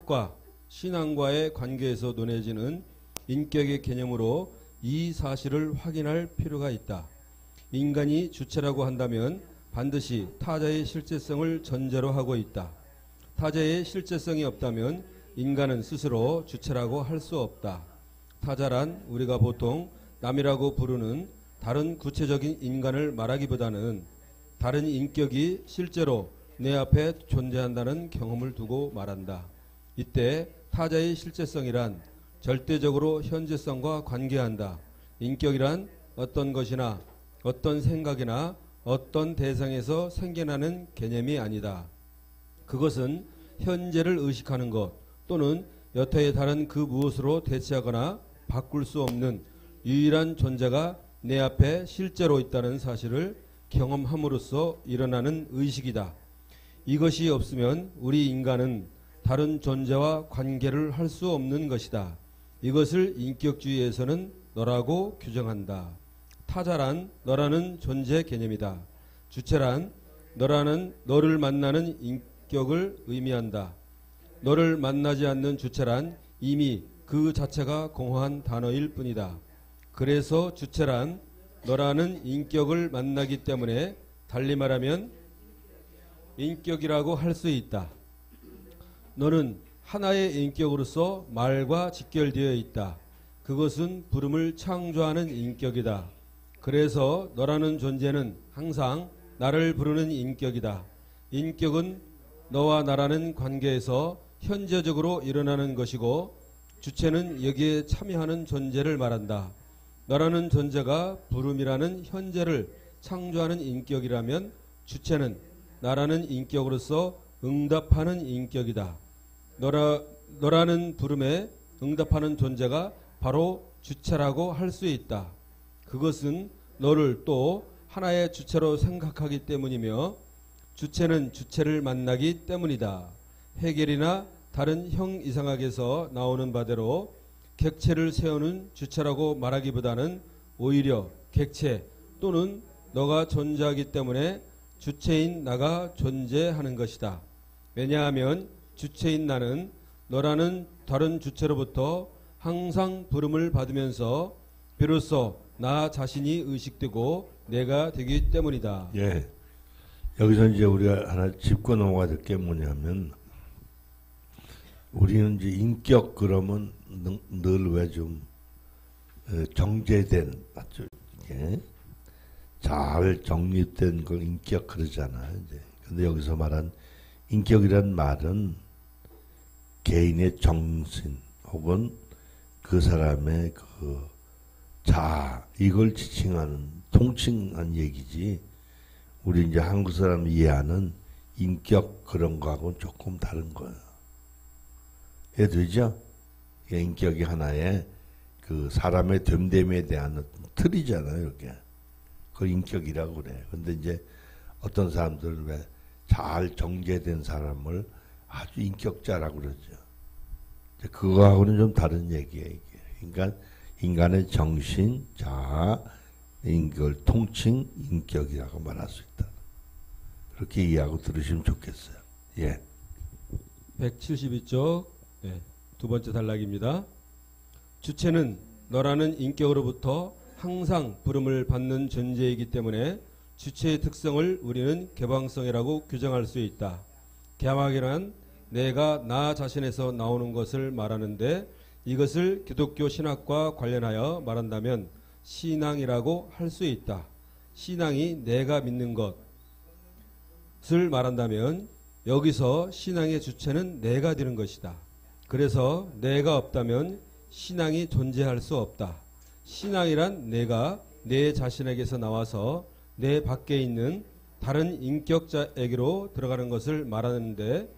신학과 신앙과의 관계에서 논해지는 인격의 개념으로 이 사실을 확인할 필요가 있다. 인간이 주체라고 한다면 반드시 타자의 실제성을 전제로 하고 있다. 타자의 실제성이 없다면 인간은 스스로 주체라고 할 수 없다. 타자란 우리가 보통 남이라고 부르는 다른 구체적인 인간을 말하기보다는 다른 인격이 실제로 내 앞에 존재한다는 경험을 두고 말한다. 이때 타자의 실제성이란 절대적으로 현재성과 관계한다. 인격이란 어떤 것이나 어떤 생각이나 어떤 대상에서 생겨나는 개념이 아니다. 그것은 현재를 의식하는 것 또는 여타의 다른 그 무엇으로 대체하거나 바꿀 수 없는 유일한 존재가 내 앞에 실제로 있다는 사실을 경험함으로써 일어나는 의식이다. 이것이 없으면 우리 인간은 다른 존재와 관계를 할 수 없는 것이다. 이것을 인격주의에서는 너라고 규정한다. 타자란 너라는 존재 개념이다. 주체란 너를 만나는 인격을 의미한다. 너를 만나지 않는 주체란 이미 그 자체가 공허한 단어일 뿐이다. 그래서 주체란 너라는 인격을 만나기 때문에 달리 말하면 인격이라고 할 수 있다. 너는 하나의 인격으로서 말과 직결되어 있다. 그것은 부름을 창조하는 인격이다. 그래서 너라는 존재는 항상 나를 부르는 인격이다. 인격은 너와 나라는 관계에서 현재적으로 일어나는 것이고 주체는 여기에 참여하는 존재를 말한다. 너라는 존재가 부름이라는 현재를 창조하는 인격이라면 주체는 나라는 인격으로서 응답하는 인격이다. 너라는 부름에 응답하는 존재가 바로 주체라고 할 수 있다. 그것은 너를 또 하나의 주체로 생각하기 때문이며 주체는 주체를 만나기 때문이다. 헤겔이나 다른 형이상학에서 나오는 바대로 객체를 세우는 주체라고 말하기보다는 오히려 객체 또는 너가 존재하기 때문에 주체인 나가 존재하는 것이다. 왜냐하면 주체인 나는 너라는 다른 주체로부터 항상 부름을 받으면서 비로소 나 자신이 의식되고 내가 되기 때문이다. 예. 여기서 이제 우리가 하나 짚고 넘어가야 될 게 뭐냐면 우리는 이제 인격 그러면 늘 왜 좀 정제된 맞죠? 이게 잘 정립된 걸 인격 그러잖아요. 이제. 근데 여기서 말한 인격이란 말은 개인의 정신 혹은 그 사람의 그 자아 이걸 지칭하는 통칭한 얘기지. 우리 이제 한국 사람이 이해하는 인격 그런 거하고는 조금 다른 거예요. 이해되죠? 인격이 하나의 그 사람의 됨됨에 대한 틀이잖아요, 이게. 그걸 인격이라고 그래. 근데 이제 어떤 사람들 왜 잘 정제된 사람을 아주 인격자라고 그러죠. 그거하고는 좀 다른 얘기예요, 이게. 인간의 정신, 자아, 이걸 통칭 인격이라고 말할 수 있다. 그렇게 이해하고 들으시면 좋겠어요. 예. 172쪽 두 번째 단락입니다. 주체는 너라는 인격으로부터 항상 부름을 받는 존재이기 때문에 주체의 특성을 우리는 개방성이라고 규정할 수 있다. 개방이란 내가 나 자신에서 나오는 것을 말하는데 이것을 기독교 신학과 관련하여 말한다면 신앙이라고 할 수 있다. 신앙이 내가 믿는 것을 말한다면 여기서 신앙의 주체는 내가 되는 것이다. 그래서 내가 없다면 신앙이 존재할 수 없다. 신앙이란 내가 내 자신에게서 나와서 내 밖에 있는 다른 인격자에게로 들어가는 것을 말하는데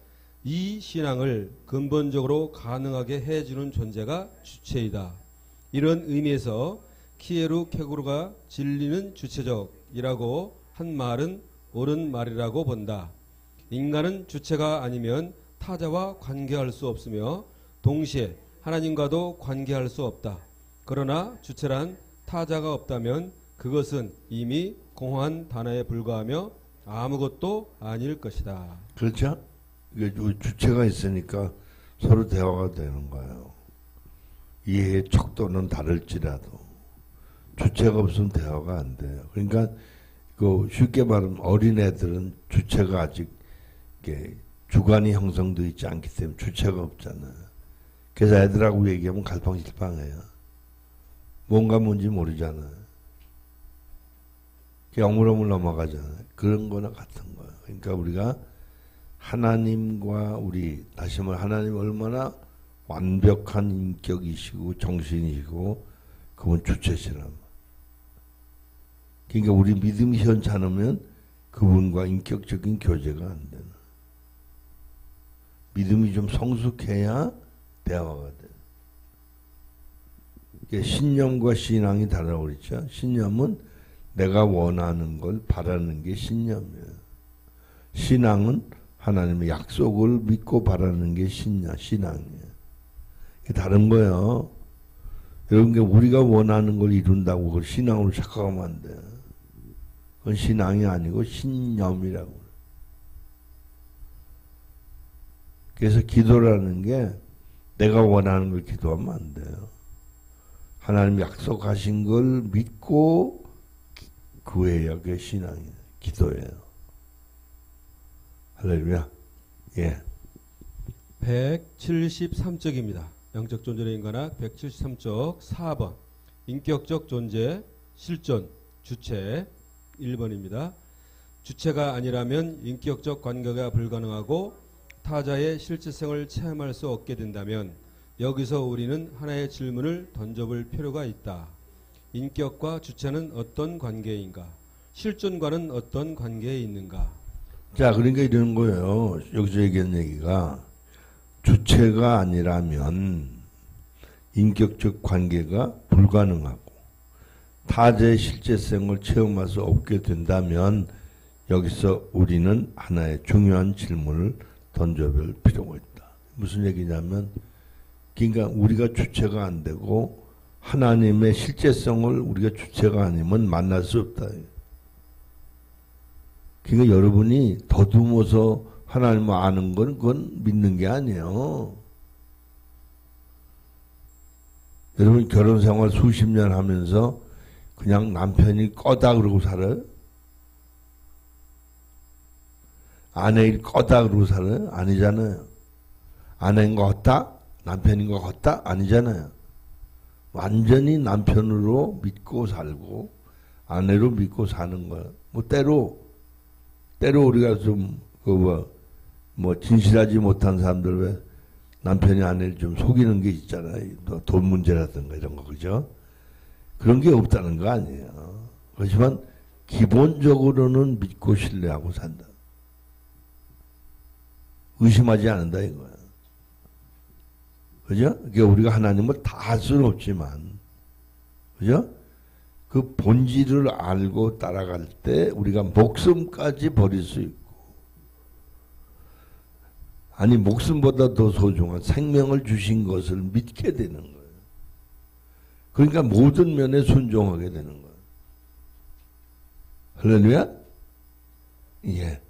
이 신앙을 근본적으로 가능하게 해주는 존재가 주체이다. 이런 의미에서 키에루 케구르가 진리는 주체적이라고 한 말은 옳은 말이라고 본다. 인간은 주체가 아니면 타자와 관계할 수 없으며 동시에 하나님과도 관계할 수 없다. 그러나 주체란 타자가 없다면 그것은 이미 공허한 단어에 불과하며 아무것도 아닐 것이다. 그렇죠? 이게 주체가 있으니까 서로 대화가 되는 거예요. 이해의 척도는 다를지라도 주체가 없으면 대화가 안 돼요. 그러니까 그 쉽게 말하면 어린애들은 주체가 아직 이렇게 주관이 형성되어 있지 않기 때문에 주체가 없잖아요. 그래서 애들하고 얘기하면 갈팡질팡해요. 뭔지 모르잖아요. 어물어물 넘어가잖아요. 그런 거나 같은 거예요. 그러니까 우리가 하나님과 다시 말해 하나님 얼마나 완벽한 인격이시고 정신이시고 그분 주체시란. 그러니까 우리 믿음이 현찮으면 그분과 인격적인 교제가 안 되는. 믿음이 좀 성숙해야 대화가 돼요. 신념과 신앙이 다르다고 그랬죠. 신념은 내가 원하는 걸 바라는 게 신념이에요. 신앙은 하나님의 약속을 믿고 바라는 게 신앙이에요. 이게 다른 거예요. 여러분, 우리가 원하는 걸 이룬다고 그걸 신앙으로 착각하면 안 돼요. 그건 신앙이 아니고 신념이라고. 그래서 기도라는 게 내가 원하는 걸 기도하면 안 돼요. 하나님 약속하신 걸 믿고 구해야 그게 신앙이에요. 기도예요. 할렐루야. 예. 173쪽입니다. 영적 존재의 인간학 173쪽 4번. 인격적 존재, 실존, 주체 1번입니다. 주체가 아니라면 인격적 관계가 불가능하고 타자의 실질성을 체험할 수 없게 된다면 여기서 우리는 하나의 질문을 던져볼 필요가 있다. 인격과 주체는 어떤 관계인가? 실존과는 어떤 관계에 있는가? 자, 그러니까 이런 거예요. 여기서 얘기한 얘기가 주체가 아니라면 인격적 관계가 불가능하고 타자의 실제성을 체험할 수 없게 된다면 여기서 우리는 하나의 중요한 질문을 던져볼 필요가 있다. 무슨 얘기냐면 그러니까 우리가 주체가 안 되고 하나님의 실제성을 우리가 주체가 아니면 만날 수 없다. 그러니까 여러분이 더듬어서 하나님을 아는 건 그건 믿는 게 아니에요. 여러분 결혼 생활 수십 년 하면서 그냥 남편이 꺼다 그러고 살아요? 아내일 꺼다 그러고 살아요? 아니잖아요. 아내인 것 같다? 남편인 것 같다? 아니잖아요. 완전히 남편으로 믿고 살고 아내로 믿고 사는 거예요. 뭐 때로 우리가 좀 진실하지 못한 사람들 왜 남편이 아내를 좀 속이는 게 있잖아요. 돈 문제라든가 이런 거 그죠? 그런 게 없다는 거 아니에요. 그렇지만 기본적으로는 믿고 신뢰하고 산다. 의심하지 않는다 이거야. 그죠? 그러니까 우리가 하나님을 다 할 수는 없지만, 그죠? 그 본질을 알고 따라갈 때 우리가 목숨까지 버릴 수 있고, 아니 목숨보다 더 소중한 생명을 주신 것을 믿게 되는 거예요. 그러니까 모든 면에 순종하게 되는 거예요. 할렐루야? 예.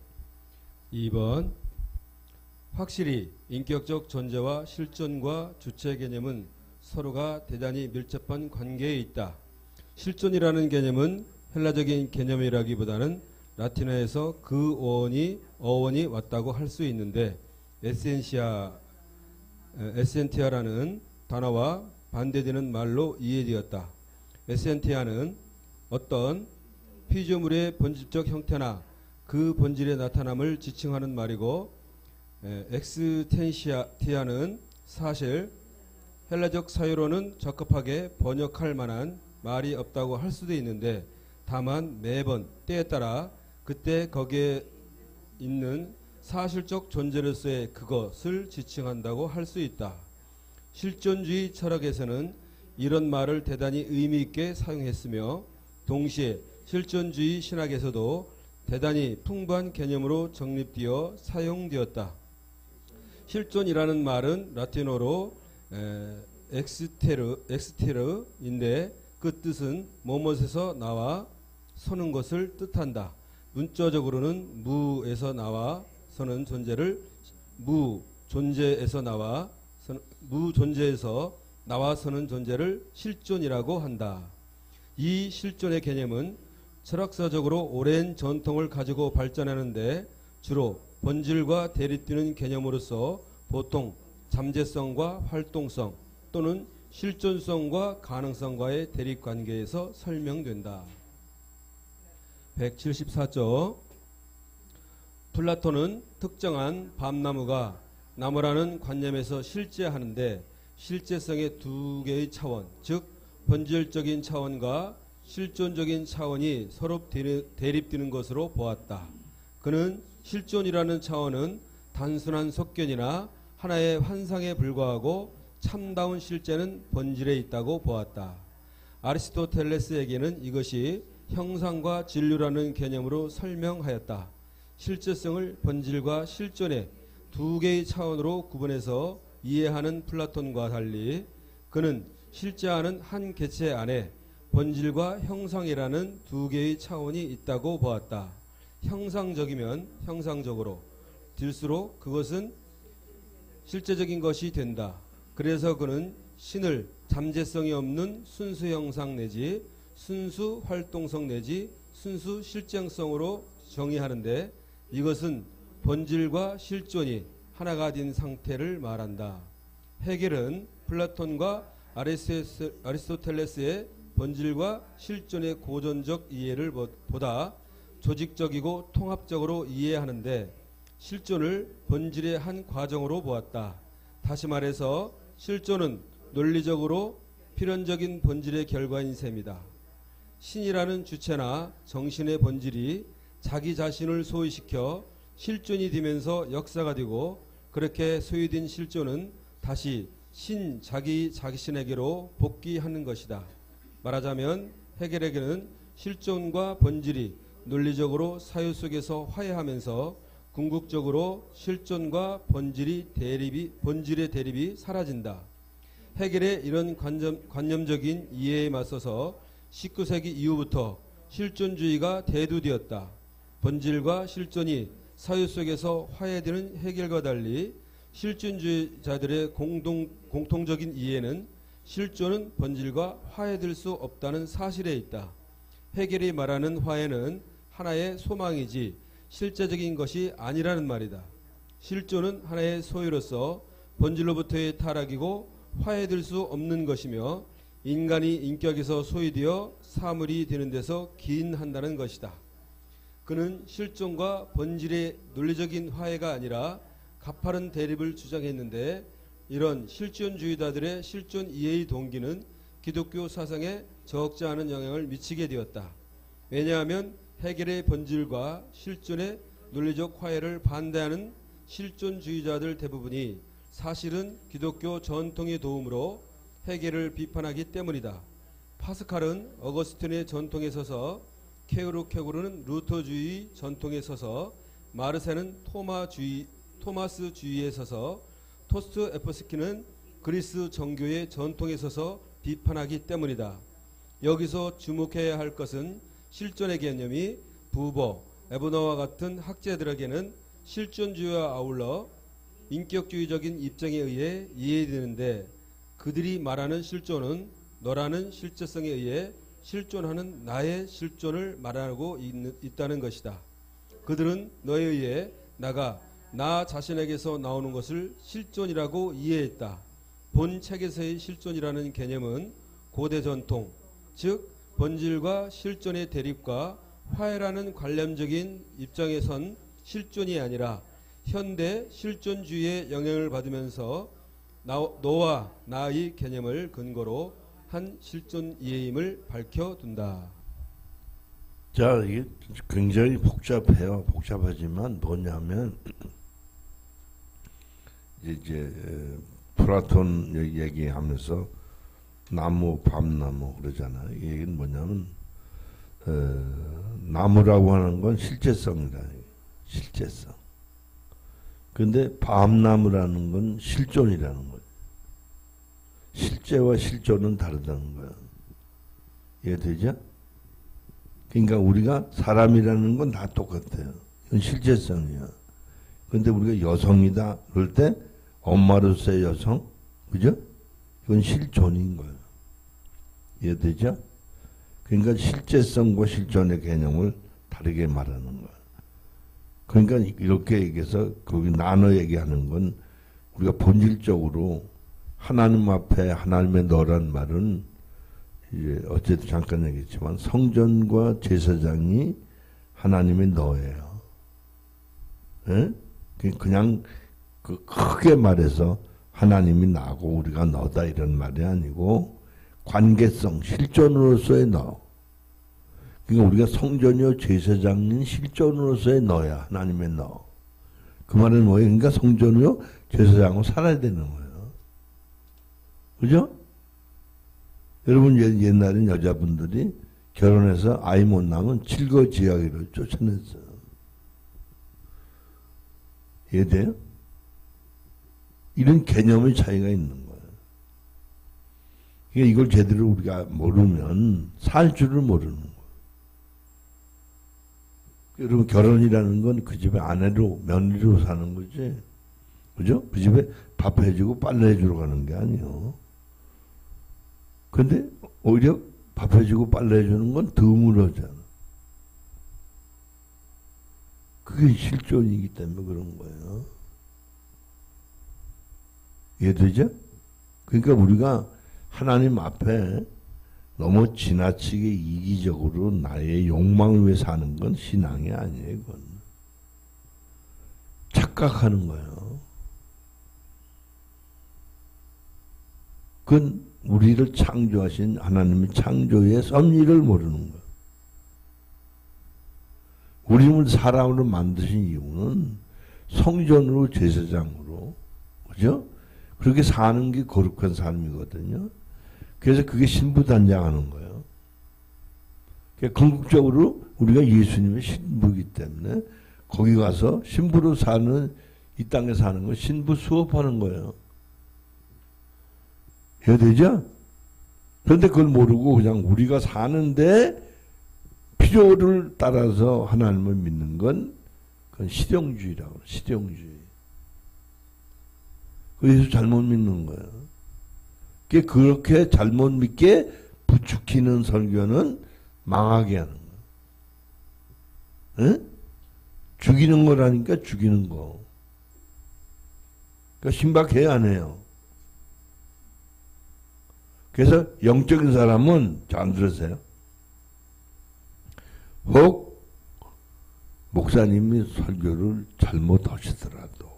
2번. 확실히 인격적 존재와 실존과 주체 개념은 서로가 대단히 밀접한 관계에 있다. 실존이라는 개념은 헬라적인 개념이라기보다는 라틴어에서 그 어원이 왔다고 할 수 있는데 에센티아라는 단어와 반대되는 말로 이해되었다. 에센티아는 어떤 피조물의 본질적 형태나 그 본질의 나타남을 지칭하는 말이고 엑스텐시아는 사실 헬라적 사유로는 적합하게 번역할 만한 말이 없다고 할 수도 있는데 다만 매번 때에 따라 그때 거기에 있는 사실적 존재로서의 그것을 지칭한다고 할 수 있다. 실존주의 철학에서는 이런 말을 대단히 의미 있게 사용했으며 동시에 실존주의 신학에서도 대단히 풍부한 개념으로 정립되어 사용되었다. 실존이라는 말은 라틴어로 엑스테르인데 그 뜻은 뭐뭇에서 나와 서는 것을 뜻한다. 문자적으로는 무에서 나와 서는 존재를 존재에서 나와 무존재에서 나와서는 존재를 실존이라고 한다. 이 실존의 개념은 철학사적으로 오랜 전통을 가지고 발전하는데 주로 본질과 대립되는 개념으로서 보통 잠재성과 활동성 또는 실존성과 가능성과의 대립관계에서 설명된다. 174조 플라톤은 특정한 밤나무가 나무라는 관념에서 실제하는데 실제성의 두 개의 차원, 즉 본질적인 차원과 실존적인 차원이 서로 대립되는 것으로 보았다. 그는 실존이라는 차원은 단순한 속견이나 하나의 환상에 불과하고 참다운 실제는 본질에 있다고 보았다. 아리스토텔레스에게는 이것이 형상과 진류라는 개념으로 설명하였다. 실제성을 본질과 실존의 두 개의 차원으로 구분해서 이해하는 플라톤과 달리 그는 실제하는 한 개체 안에 본질과 형상이라는 두 개의 차원이 있다고 보았다. 형상적이면 형상적으로 될수록 그것은 실제적인 것이 된다. 그래서 그는 신을 잠재성이 없는 순수 형상 내지 순수 활동성 내지 순수 실정성으로 정의하는데 이것은 본질과 실존이 하나가 된 상태를 말한다. 헤겔은 플라톤과 아리스토텔레스의 본질과 실존의 고전적 이해를 보다 조직적이고 통합적으로 이해하는데 실존을 본질의 한 과정으로 보았다. 다시 말해서 실존은 논리적으로 필연적인 본질의 결과인 셈이다. 신이라는 주체나 정신의 본질이 자기 자신을 소위시켜 실존이 되면서 역사가 되고 그렇게 소유된 실존은 다시 신 자기 자신에게로 복귀하는 것이다. 말하자면 헤겔에게는 실존과 본질이 논리적으로 사유 속에서 화해하면서 궁극적으로 실존과 본질의 대립이 사라진다. 헤겔의 이런 관념적인 이해에 맞서서 19세기 이후부터 실존주의가 대두되었다. 본질과 실존이 사유 속에서 화해되는 헤겔과 달리 실존주의자들의 공통적인 이해는 실존은 본질과 화해될 수 없다는 사실에 있다. 헤겔이 말하는 화해는 하나의 소망이지 실제적인 것이 아니라는 말이다. 실존은 하나의 소유로서 본질로부터의 타락이고 화해될 수 없는 것이며 인간이 인격에서 소유되어 사물이 되는 데서 기인한다는 것이다. 그는 실존과 본질의 논리적인 화해가 아니라 가파른 대립을 주장했는데 이런 실존주의자들의 실존 이해의 동기는 기독교 사상에 적지 않은 영향을 미치게 되었다. 왜냐하면 헤겔의 본질과 실존의 논리적 화해를 반대하는 실존주의자들 대부분이 사실은 기독교 전통의 도움으로 헤겔을 비판하기 때문이다. 파스칼은 어거스틴의 전통에 서서 케오르케고르는 루터주의 전통에 서서 마르세는 토마스주의에 서서 토스트 에퍼스키는 그리스 정교의 전통에 서서 비판하기 때문이다. 여기서 주목해야 할 것은 실존의 개념이 부버, 에브너와 같은 학자들에게는 실존주의와 아울러 인격주의적인 입장에 의해 이해되는데 그들이 말하는 실존은 너라는 실제성에 의해 실존하는 나의 실존을 말하고 있다는 것이다. 그들은 너에 의해 나 자신에게서 나오는 것을 실존이라고 이해했다. 본 책에서의 실존이라는 개념은 고대 전통, 즉 본질과 실존의 대립과 화해라는 관념적인 입장에 선 실존이 아니라 현대 실존주의의 영향을 받으면서 너와 나의 개념을 근거로 한 실존 이해임을 밝혀둔다. 자, 이게 굉장히 복잡해요. 복잡하지만 뭐냐면 이제 플라톤 얘기하면서 나무, 밤나무 그러잖아요. 이 얘기는 뭐냐면 나무라고 하는 건 실제성이다. 실제성. 근데 밤나무라는 건 실존이라는 거예요. 실제와 실존은 다르다는 거예요. 이해되죠? 그러니까 우리가 사람이라는 건 다 똑같아요. 이건 실제성이야. 근데 우리가 여성이다 그럴 때 엄마로서의 여성, 그죠? 이건 실존인 거예요. 이해되죠? 그러니까 실제성과 실존의 개념을 다르게 말하는 거예요. 그러니까 이렇게 얘기해서 거기 나눠 얘기하는 건 우리가 본질적으로 하나님 앞에 하나님의 너란 말은 이제 어제도 잠깐 얘기했지만 성전과 제사장이 하나님의 너예요. 예? 그냥 그 크게 말해서 하나님이 나고 우리가 너다 이런 말이 아니고 관계성, 실존으로서의 너. 그러니까 우리가 성전이요 제사장인 실존으로서의 너야. 하나님의 너. 그 말은 뭐예요? 그러니까 성전이요 제사장으로 살아야 되는 거예요. 그죠? 여러분 옛날엔 여자분들이 결혼해서 아이 못 낳으면 질거지하기로 쫓아냈어요. 이해돼요? 이런 개념의 차이가 있는 거예요. 그러니까 이걸 제대로 우리가 모르면 살 줄을 모르는 거예요. 여러분 결혼이라는 건 그 집에 아내로 며느리로 사는 거지. 그죠? 그 집에 밥 해주고 빨래 해주러 가는 게 아니에요. 근데 오히려 밥 해주고 빨래 해주는 건 드물어잖아. 그게 실존이기 때문에 그런 거예요. 이해되죠? 그러니까 우리가 하나님 앞에 너무 지나치게 이기적으로 나의 욕망을 위해 사는 건 신앙이 아니에요. 그건 착각하는 거예요. 그건 우리를 창조하신 하나님의 창조의 섭리를 모르는 거예요. 우리를 사람으로 만드신 이유는 성전으로 제사장으로 그죠? 그렇게 사는 게 거룩한 삶이거든요. 그래서 그게 신부단장하는 거예요. 그러니까 궁극적으로 우리가 예수님의 신부이기 때문에 거기 가서 신부로 사는 이 땅에 사는 거 신부 수업하는 거예요. 이해되죠? 그런데 그걸 모르고 그냥 우리가 사는데 필요를 따라서 하나님을 믿는 건 그건 실용주의라고 해요. 실용주의. 그래서 잘못 믿는 거예요. 그렇게 잘못 믿게 부추기는 설교는 망하게 하는 거예요. 응? 죽이는 거라니까 죽이는 거. 그러니까 신박해야 안 해요. 그래서 영적인 사람은 잘 들으세요. 혹 목사님이 설교를 잘못하시더라도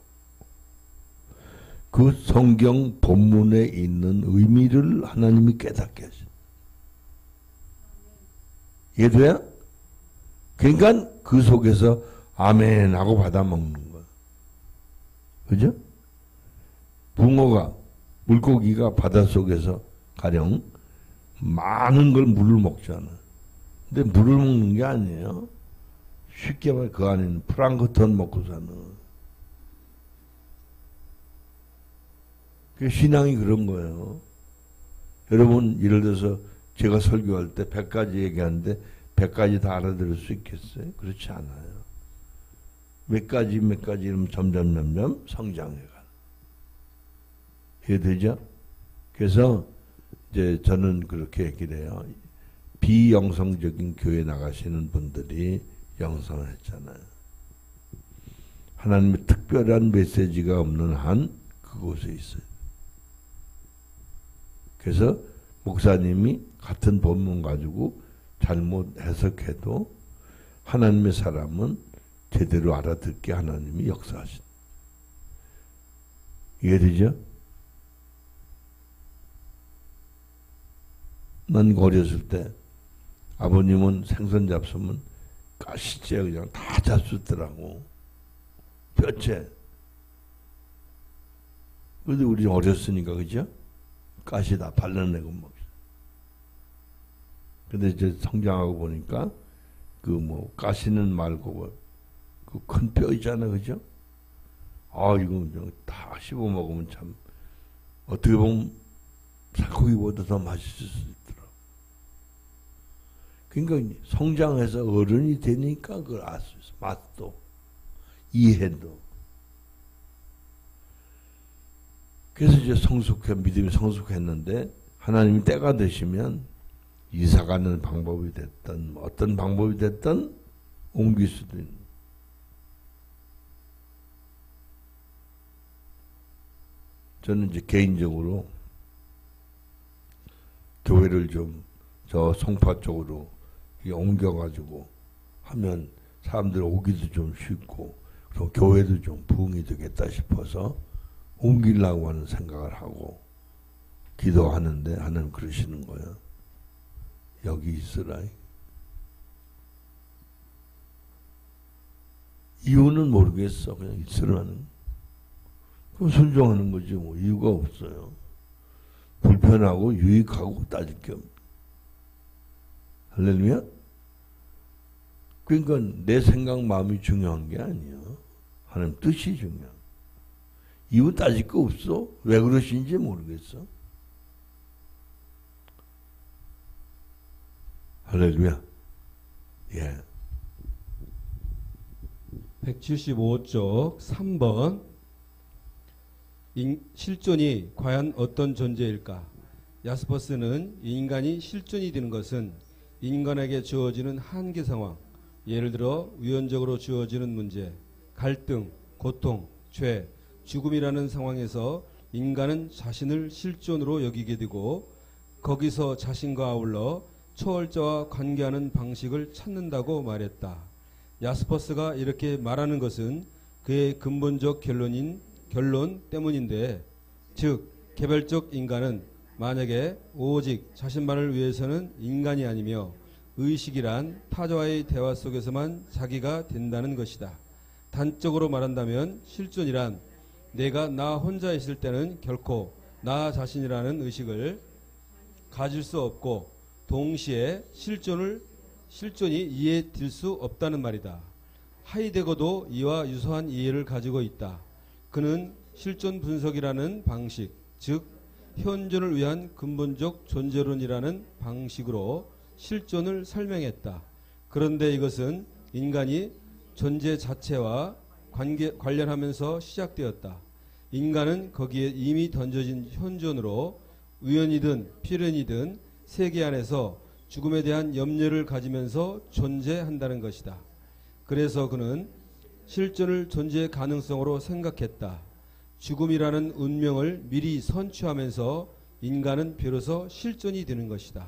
그 성경 본문에 있는 의미를 하나님이 깨닫게 하셔. 이해돼요? 그러니까 그 속에서 아멘 하고 받아먹는 거야. 그죠? 붕어가, 물고기가 바닷속에서 가령 많은 걸 물을 먹잖아. 근데 물을 먹는 게 아니에요. 쉽게 말해 그 안에는 플랑크톤 먹고 사는. 신앙이 그런 거예요. 여러분 예를 들어서 제가 설교할 때 100가지 얘기하는데 100가지 다 알아들을 수 있겠어요? 그렇지 않아요. 몇 가지 이러면 점점 성장해가. 이해되죠? 그래서 이제 저는 그렇게 얘기를 해요. 비영성적인 교회 나가시는 분들이 영성을 했잖아요. 하나님의 특별한 메시지가 없는 한 그곳에 있어요. 그래서 목사님이 같은 본문 가지고 잘못 해석해도 하나님의 사람은 제대로 알아듣게 하나님이 역사하신. 이해되죠? 난 어렸을 때 아버님은 생선 잡수면 가시째 그냥 다 잡수더라고. 뼈째. 근데 우리 어렸으니까 그죠? 가시 다 발라내고 먹죠. 근데 이제 성장하고 보니까 그 뭐 가시는 말고 그 큰 뼈 있잖아, 그죠? 아 이거 다 씹어 먹으면 참 어떻게 보면 살코기보다 더 맛있을 수 있더라. 그러니까 성장해서 어른이 되니까 그걸 알 수 있어. 맛도 이해도. 그래서 이제 믿음이 성숙했는데 하나님이 때가 되시면 이사가는 방법이 됐든 어떤 방법이 됐든 옮길 수도 있는. 저는 이제 개인적으로 교회를 좀 저 송파 쪽으로 옮겨가지고 하면 사람들 오기도 좀 쉽고 그리고 교회도 좀 부흥이 되겠다 싶어서 옮기려고 하는 생각을 하고 기도하는데 하나님 그러시는 거예요. 여기 있으라. 이유는 모르겠어. 그냥 있으라는. 그럼 순종하는 거지 뭐. 이유가 없어요. 불편하고 유익하고 따질 게 없네. 할렐루야? 그러니까 내 생각 마음이 중요한 게 아니에요. 하나님 뜻이 중요한. 이유 따질 거 없어. 왜 그러신지 모르겠어. 할렐루야. 예. 175쪽 3번. 실존이 과연 어떤 존재일까? 야스퍼스는 인간이 실존이 되는 것은 인간에게 주어지는 한계 상황, 예를 들어 우연적으로 주어지는 문제, 갈등, 고통, 죄, 죽음이라는 상황에서 인간은 자신을 실존으로 여기게 되고 거기서 자신과 아울러 초월자와 관계하는 방식을 찾는다고 말했다. 야스퍼스가 이렇게 말하는 것은 그의 근본적 결론 때문인데, 즉 개별적 인간은 만약에 오직 자신만을 위해서는 인간이 아니며 의식이란 타자와의 대화 속에서만 자기가 된다는 것이다. 단적으로 말한다면 실존이란 내가 나 혼자 있을 때는 결코 나 자신이라는 의식을 가질 수 없고 동시에 실존이 이해될 수 없다는 말이다. 하이데거도 이와 유사한 이해를 가지고 있다. 그는 실존 분석이라는 방식, 즉 현존을 위한 근본적 존재론이라는 방식으로 실존을 설명했다. 그런데 이것은 인간이 존재 자체와 관련하면서 시작되었다. 인간은 거기에 이미 던져진 현존으로 우연이든 필연이든 세계 안에서 죽음에 대한 염려를 가지면서 존재한다는 것이다. 그래서 그는 실존을 존재 가능성으로 생각했다. 죽음이라는 운명을 미리 선취하면서 인간은 비로소 실존이 되는 것이다.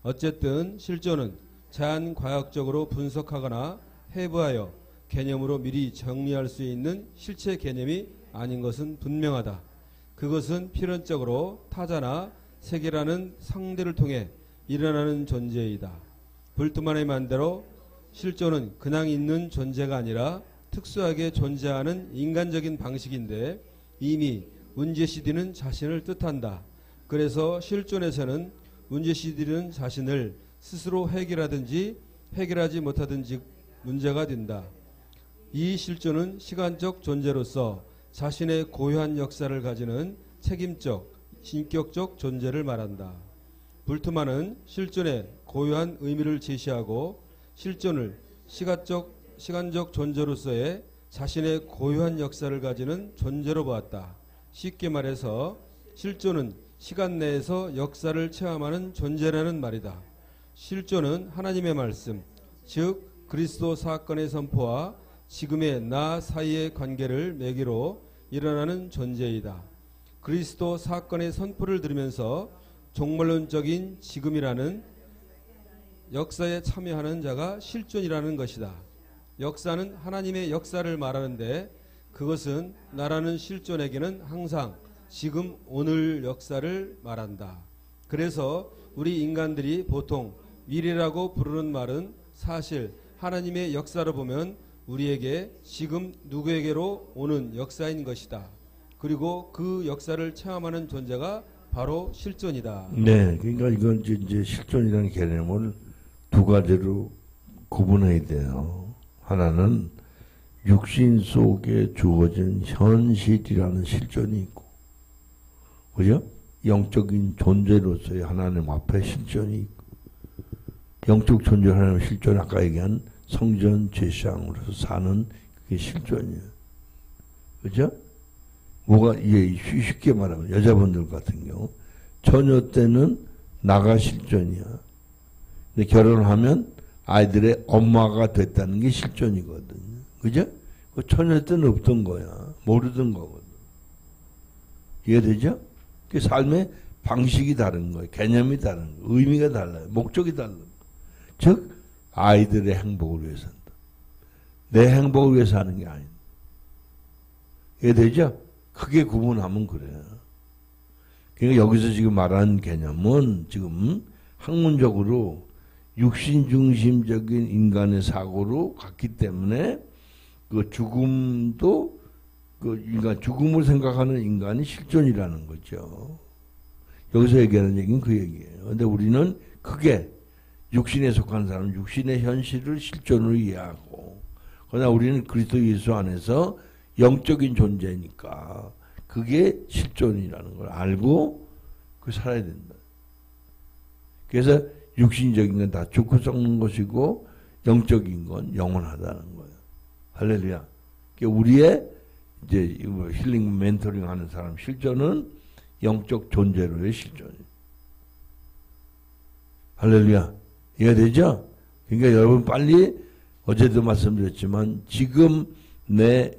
어쨌든 실존은 자연과학적으로 분석하거나 해부하여 개념으로 미리 정리할 수 있는 실체 개념이 아닌 것은 분명하다. 그것은 필연적으로 타자나 세계라는 상대를 통해 일어나는 존재이다. 불트만의 말대로 실존은 그냥 있는 존재가 아니라 특수하게 존재하는 인간적인 방식인데 이미 문제시되는 자신을 뜻한다. 그래서 실존에서는 문제시되는 자신을 스스로 해결하든지 해결하지 못하든지 문제가 된다. 이 실존은 시간적 존재로서 자신의 고유한 역사를 가지는 책임적, 신격적 존재를 말한다. 불트만은 실존의 고유한 의미를 제시하고 실존을 시간적 존재로서의 자신의 고유한 역사를 가지는 존재로 보았다. 쉽게 말해서 실존은 시간 내에서 역사를 체험하는 존재라는 말이다. 실존은 하나님의 말씀, 즉 그리스도 사건의 선포와 지금의 나 사이의 관계를 매개로 일어나는 존재이다. 그리스도 사건의 선포를 들으면서 종말론적인 지금이라는 역사에 참여하는 자가 실존이라는 것이다. 역사는 하나님의 역사를 말하는데 그것은 나라는 실존에게는 항상 지금 오늘 역사를 말한다. 그래서 우리 인간들이 보통 미래라고 부르는 말은 사실 하나님의 역사를 보면 우리에게 지금 누구에게로 오는 역사인 것이다. 그리고 그 역사를 체험하는 존재가 바로 실존이다. 네, 그러니까 이건 이제 실존이라는 개념을 두 가지로 구분해야 돼요. 하나는 육신 속에 주어진 현실이라는 실존이 있고, 그죠? 영적인 존재로서의 하나님 앞에 실존이 있고, 영적 존재 하나님 실존 아까 얘기한 성전 제사장으로서 사는 그게 실존이에요. 그죠? 뭐가 쉽게 말하면 여자분들 같은 경우 처녀 때는 나가 실존이야. 근데 결혼하면 아이들의 엄마가 됐다는 게 실존이거든요. 그죠? 그 처녀 때는 없던 거야. 모르던 거거든. 이해되죠? 그 삶의 방식이 다른 거예요. 개념이 다른 거예요. 의미가 달라요. 목적이 달라요. 즉 아이들의 행복을 위해서 한다. 내 행복을 위해서 하는 게 아니다. 이해되죠? 크게 구분하면 그래요. 그러니까 여기서 지금 말하는 개념은 지금 학문적으로 육신 중심적인 인간의 사고로 갔기 때문에 그 죽음도 그 인간 죽음을 생각하는 인간이 실존이라는 거죠. 여기서 얘기하는 얘기는 그 얘기예요. 그런데 우리는 크게 육신에 속한 사람은 육신의 현실을 실존으로 이해하고, 그러나 우리는 그리스도 예수 안에서 영적인 존재니까 그게 실존이라는 걸 알고 그 살아야 된다. 그래서 육신적인 건 다 죽고 썩는 것이고 영적인 건 영원하다는 거예요. 할렐루야. 그러니까 우리의 이제 힐링 멘토링 하는 사람 실존은 영적 존재로의 실존이에요. 할렐루야. 이해되죠? 그러니까 여러분 빨리 어제도 말씀드렸지만 지금 내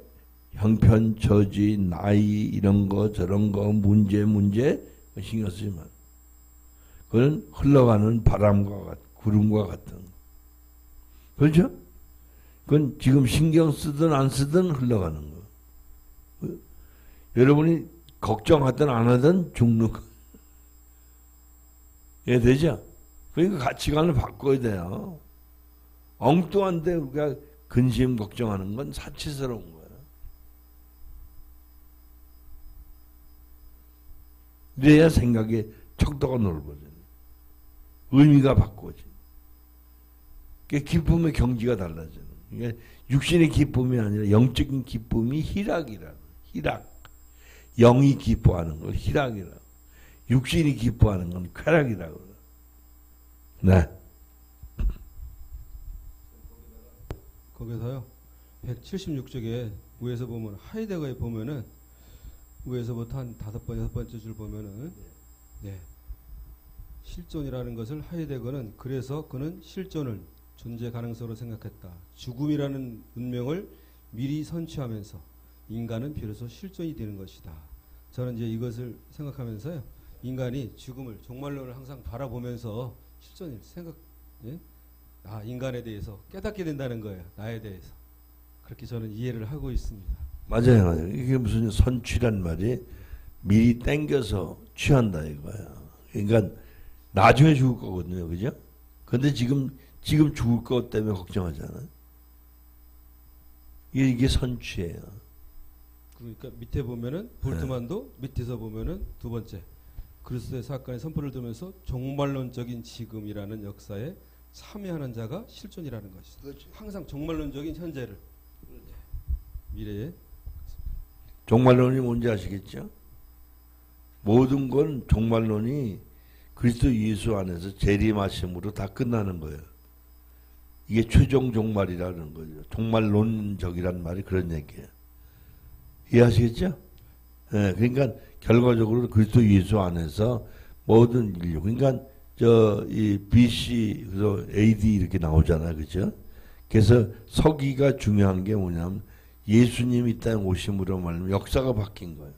형편, 처지, 나이 이런 거 저런 거 문제 신경 쓰지만 그건 흘러가는 바람과 구름과 같은 거. 그렇죠? 그건 지금 신경 쓰든 안 쓰든 흘러가는 거. 여러분이 걱정하든 안 하든 죽는 거. 이해되죠? 그러니까 가치관을 바꿔야 돼요. 엉뚱한데 우리가 근심 걱정하는 건 사치스러운 거예요. 그래야 생각의 척도가 넓어져요. 의미가 바꿔져. 그러니까 기쁨의 경지가 달라져요. 그러니까 육신의 기쁨이 아니라 영적인 기쁨이 희락이라고. 희락. 영이 기뻐하는 걸 희락이라고. 육신이 기뻐하는 건 쾌락이라고. 네. 거기서요. 176쪽에 위에서 보면 하이데거에 보면은 위에서부터 한 5번, 6번째 줄 보면은 네. 실존이라는 것을 하이데거는 그래서 그는 실존을 존재 가능성으로 생각했다. 죽음이라는 운명을 미리 선취하면서 인간은 비로소 실존이 되는 것이다. 저는 이제 이것을 생각하면서요. 인간이 죽음을 종말론을 항상 바라보면서 실존을 생각, 예? 인간에 대해서 깨닫게 된다는 거예요. 나에 대해서. 그렇게 저는 이해를 하고 있습니다. 맞아요, 맞아요. 이게 무슨 선취란 말이 미리 땡겨서 취한다 이거야. 그러니까 나중에 죽을 거거든요, 그죠? 근데 지금 죽을 것 때문에 걱정하잖아요. 이게 선취예요. 그러니까 밑에 보면은 볼트만도 밑에서 보면은 두 번째 그리스도의 사건의 선포를 두면서 종말론적인 지금이라는 역사에 참여하는 자가 실존이라는 것이죠. 그렇지. 항상 종말론적인 현재를 미래에 종말론이 뭔지 아시겠죠? 모든 건 종말론이 그리스도 예수 안에서 재림하심으로 다 끝나는 거예요. 이게 최종 종말이라는 거죠. 종말론적이란 말이 그런 얘기예요. 이해하시겠죠? 네, 그러니까 결과적으로 그리스도 예수 안에서 모든 인류, 그러니까 이 BC, 그래서 AD 이렇게 나오잖아요, 그죠? 그래서 서기가 중요한 게 뭐냐면 예수님이 이 땅에 오심으로 말하면 역사가 바뀐 거예요.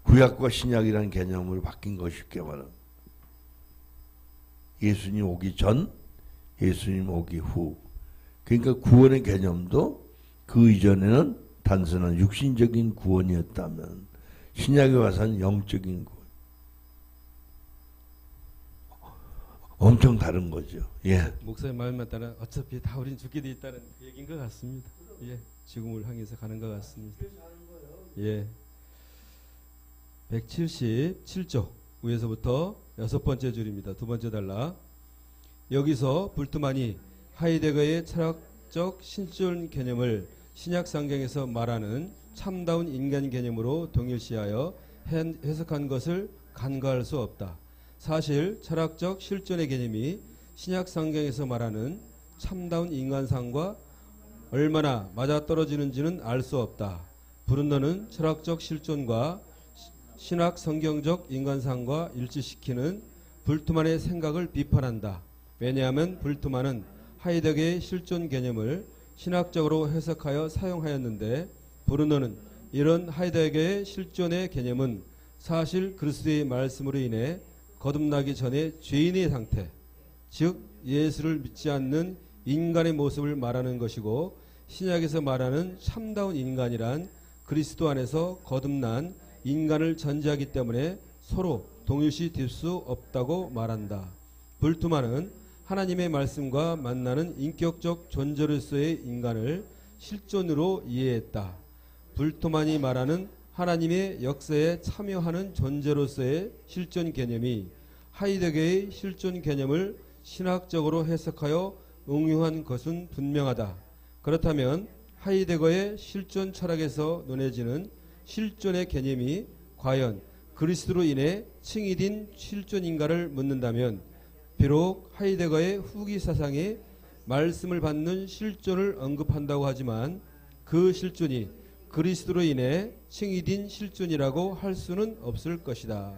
구약과 신약이라는 개념으로 바뀐 것이 쉽게 말하면 예수님 오기 전, 예수님 오기 후. 그러니까 구원의 개념도 그 이전에는 단순한 육신적인 구원이었다면 신약에 와서는 영적인 구원. 엄청 다른 거죠. 예. 목사님 말만 따라 어차피 다 우린 죽게 돼 있다는 그 얘기인 것 같습니다. 예, 지금을 향해서 가는 것 같습니다. 예. 177쪽 위에서부터 6번째 줄입니다. 두 번째 단락. 여기서 불트만이 하이데거의 철학적 실존 개념을 신약 성경에서 말하는 참다운 인간 개념으로 동일시하여 해석한 것을 간과할 수 없다. 사실 철학적 실존의 개념이 신약 성경에서 말하는 참다운 인간상과 얼마나 맞아떨어지는지는 알 수 없다. 브룬너는 철학적 실존과 신학 성경적 인간상과 일치시키는 불트만의 생각을 비판한다. 왜냐하면 불트만은 하이데거의 실존 개념을 신학적으로 해석하여 사용하였는데 브루너는 이런 하이데거의 실존의 개념은 사실 그리스도의 말씀으로 인해 거듭나기 전에 죄인의 상태, 즉 예수를 믿지 않는 인간의 모습을 말하는 것이고 신약에서 말하는 참다운 인간이란 그리스도 안에서 거듭난 인간을 전제하기 때문에 서로 동일시 될 수 없다고 말한다. 불트만은 하나님의 말씀과 만나는 인격적 존재로서의 인간을 실존으로 이해했다. 불트만이 말하는 하나님의 역사에 참여하는 존재로서의 실존 개념이 하이데거의 실존 개념을 신학적으로 해석하여 응용한 것은 분명하다. 그렇다면 하이데거의 실존 철학에서 논해지는 실존의 개념이 과연 그리스도로 인해 칭의된 실존인가를 묻는다면 비록 하이데거의 후기 사상이 말씀을 받는 실존을 언급한다고 하지만 그 실존이 그리스도로 인해 칭의된 실존이라고 할 수는 없을 것이다.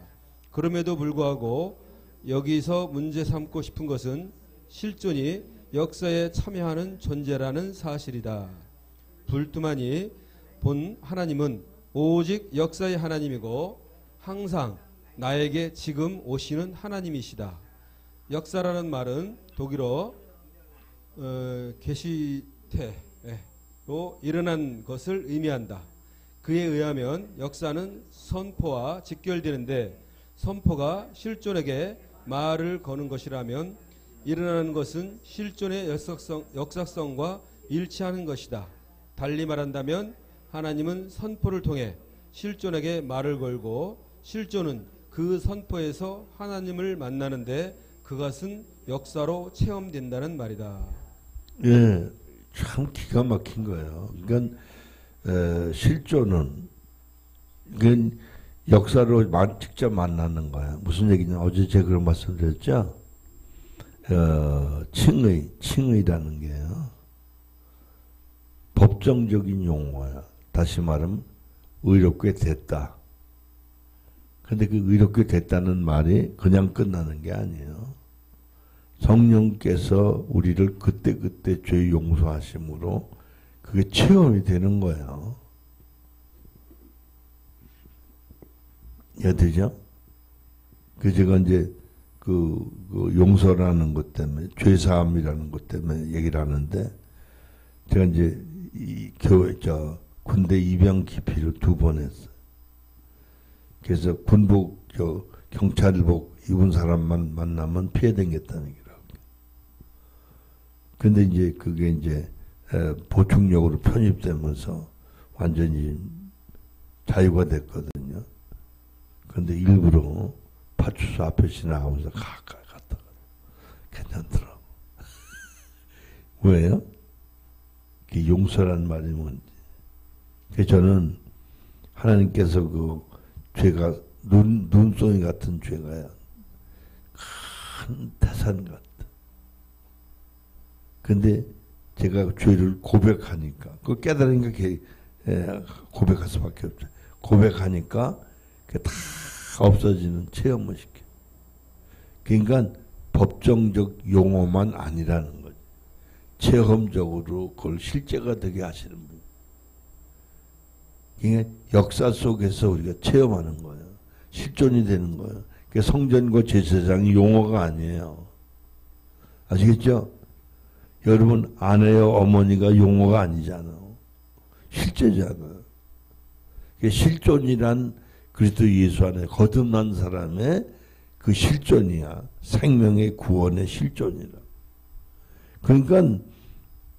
그럼에도 불구하고 여기서 문제 삼고 싶은 것은 실존이 역사에 참여하는 존재라는 사실이다. 불트만이 본 하나님은 오직 역사의 하나님이고 항상 나에게 지금 오시는 하나님이시다. 역사라는 말은 독일어 게시테로 일어난 것을 의미한다. 그에 의하면 역사는 선포와 직결되는데 선포가 실존에게 말을 거는 것이라면 일어나는 것은 실존의 역사성과 일치하는 것이다. 달리 말한다면 하나님은 선포를 통해 실존에게 말을 걸고 실존은 그 선포에서 하나님을 만나는데 그것은 역사로 체험된다는 말이다. 예, 참 기가 막힌 거예요. 그러니까 실존은 역사로 직접 만나는 거야. 무슨 얘기냐? 어제 제가 그런 말씀드렸죠. 칭의라는 게요. 법정적인 용어야. 다시 말하면 의롭게 됐다. 근데 그 의롭게 됐다는 말이 그냥 끝나는 게 아니에요. 성령께서 우리를 그때그때 죄 용서하심으로 그게 체험이 되는 거예요. 이해되죠? 그 제가 이제 그 용서라는 것 때문에 죄사함이라는 것 때문에 얘기를 하는데 제가 이제 군대 입영 기피를 2번 했어요. 그래서 군복 경찰복 입은 사람만 만나면 피해 다녔다는 얘기라고. 근데 이제 그게 이제 보충력으로 편입되면서 완전히 자유가 됐거든요. 근데 일부러 파출소 앞에 지나가면서 가까이 갔다가 괜찮더라고. 왜요? 그 용서란 말이 뭔지. 그래서 저는 하나님께서 그 죄가 눈송이 같은 죄가야 큰 태산 같다. 근데 제가 죄를 고백하니까 그 깨달으니까 고백할 수밖에 없죠. 고백하니까 그게 다 없어지는 체험을 시켜. 그러니까 법정적 용어만 아니라는 거죠. 체험적으로 그걸 실제가 되게 하시는 분. 그러니까 역사 속에서 우리가 체험하는 거예요. 실존이 되는 거예요. 그러니까 성전과 제사장이 용어가 아니에요. 아시겠죠? 여러분 아내와 어머니가 용어가 아니잖아요. 실제잖아요. 실존이란 그리스도 예수 안에 거듭난 사람의 그 실존이야. 생명의 구원의 실존이라. 그러니까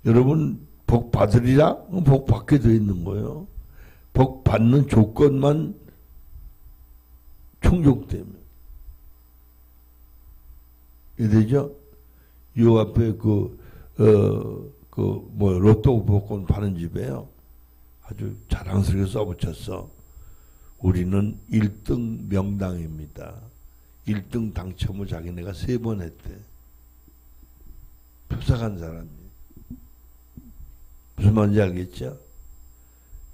여러분 복 받으리라? 복 받게 돼 있는 거예요. 복 받는 조건만 충족되면. 이해되죠? 요 앞에 로또 복권 파는 집에요. 아주 자랑스럽게 써붙였어. 우리는 1등 명당입니다. 1등 당첨을 자기네가 3번 했대. 표사간 사람이. 무슨 말인지 알겠죠?